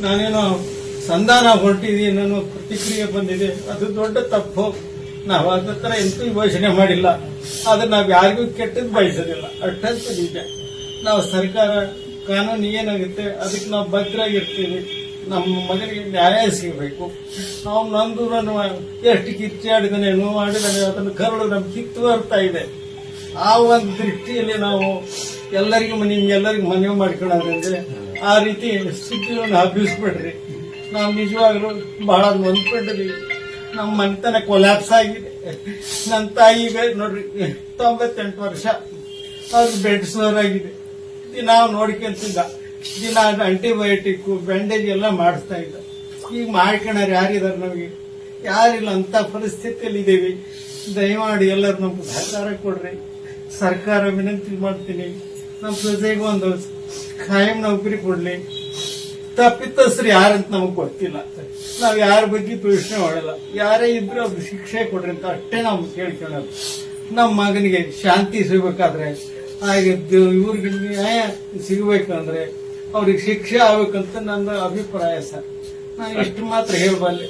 ನಾನೇನೋ ಸಂಧಾನ ಹೊರಟಿದ್ದೀನಿ ಅನ್ನೋ ಪ್ರತಿಕ್ರಿಯೆ ಬಂದಿದೆ. ಅದು ದೊಡ್ಡ ತಪ್ಪು. ನಾವು ಅದ ತರ ಎಂತೂ ಯೋಚನೆ ಮಾಡಿಲ್ಲ. ಆದ್ರೆ ನಾವು ಯಾರಿಗೂ ಕೆಟ್ಟದ್ದು ಬಯಸೋದಿಲ್ಲ, ಅಷ್ಟಂತೂ ನಿಜ. ನಾವು ಸರ್ಕಾರ ಕಾನೂನು ಏನಾಗುತ್ತೆ ಅದಕ್ಕೆ ನಾವು ಭದ್ರಾಗಿರ್ತೀವಿ. ನಮ್ಮ ಮಗನಿಗೆ ನ್ಯಾಯ ಸಿಗಬೇಕು. ನಾವು ನಂದು ಎಷ್ಟು ಕಿಚ್ಚಾಡಿದಾನೆ, ನೋವಾಡಿದಾನೆ, ಅದನ್ನು ಕರಳು ನಮ್ಗೆ ಕಿತ್ತು ಬರ್ತಾ ಇದೆ. ಆ ಒಂದು ದೃಷ್ಟಿಯಲ್ಲಿ ನಾವು ಎಲ್ಲರಿಗೂ ನಿಮ್ಗೆಲ್ಲರಿಗೂ ಮನವಿ ಮಾಡ್ಕೊಳ್ಳೋದಂದ್ರೆ ಆ ರೀತಿ ಸುದ್ದಿಗಳನ್ನು ಹಬ್ಬಿಸ್ಬಿಡ್ರಿ. ನಾವು ನಿಜವಾಗ್ಲೂ ಬಹಳ ನೊಂದ್ಕೊಂಡಿದ್ದೀವಿ. ನಮ್ಮ ಮನೆತನ ಕೊಲ್ಯಾಪ್ಸ್ ಆಗಿದೆ. ನನ್ನ ತಾಯಿಗೆ ನೋಡ್ರಿ 98 ವರ್ಷ, ಅವ್ರಿಗೆ ಬೆಡ್ ಸೋರ್ ಆಗಿದೆ. ನಾವು ನೋಡ್ಕೊಂತಿದ್ದ ದಿನ ಆಂಟಿಬಯೋಟಿಕ್ ಬ್ಯಾಂಡೇಜ್ ಎಲ್ಲ ಮಾಡಿಸ್ತಾ ಇದ್ದ. ಈಗ ಮಾಡ್ಕೊಳಾರ ಯಾರಿದಾರೆ? ನಮಗೆ ಯಾರಿಲ್ಲ. ಅಂತ ಪರಿಸ್ಥಿತಿಯಲ್ಲಿ ಇದ್ದೀವಿ. ದಯಮಾಡಿ ಎಲ್ಲರೂ ನಮ್ಗೆ ಸಹಕಾರ ಕೊಡ್ರಿ. ಸರ್ಕಾರ ವಿನಂತಿ ಮಾಡ್ತೀನಿ, ನಮ್ಮ ಪ್ರಜೆಗೆ ಒಂದು ಖಾಯಂ ನೌಕರಿ ಕೊಡ್ಲಿ. ತಪ್ಪಿತಸ್ಥರು ಯಾರಂತ ನಮಗ್ ಗೊತ್ತಿಲ್ಲ. ನಾವ್ ಯಾರ ಬಗ್ಗೆ ಪ್ರಶ್ನೆ ಮಾಡಲ್ಲ. ಯಾರೇ ಇದ್ರು ಅವ್ರಿಗೆ ಶಿಕ್ಷೆ ಕೊಡ್ರಿ ಅಂತ ಅಷ್ಟೇ ನಾವು ಕೇಳ್ಕೊಳ್ಳೋದು. ನಮ್ಮ ಮಗನಿಗೆ ಶಾಂತಿ ಸಿಗ್ಬೇಕಾದ್ರೆ, ಹಾಗೆ ಇವ್ರಿಗೆ ನ್ಯಾಯ ಸಿಗಬೇಕಂದ್ರೆ ಅವ್ರಿಗೆ ಶಿಕ್ಷೆ ಆಗ್ಬೇಕಂತ ನನ್ನ ಅಭಿಪ್ರಾಯ ಸರ್. ನಾನು ಇಷ್ಟು ಮಾತ್ರ ಹೇಳಬಲ್ಲೆ.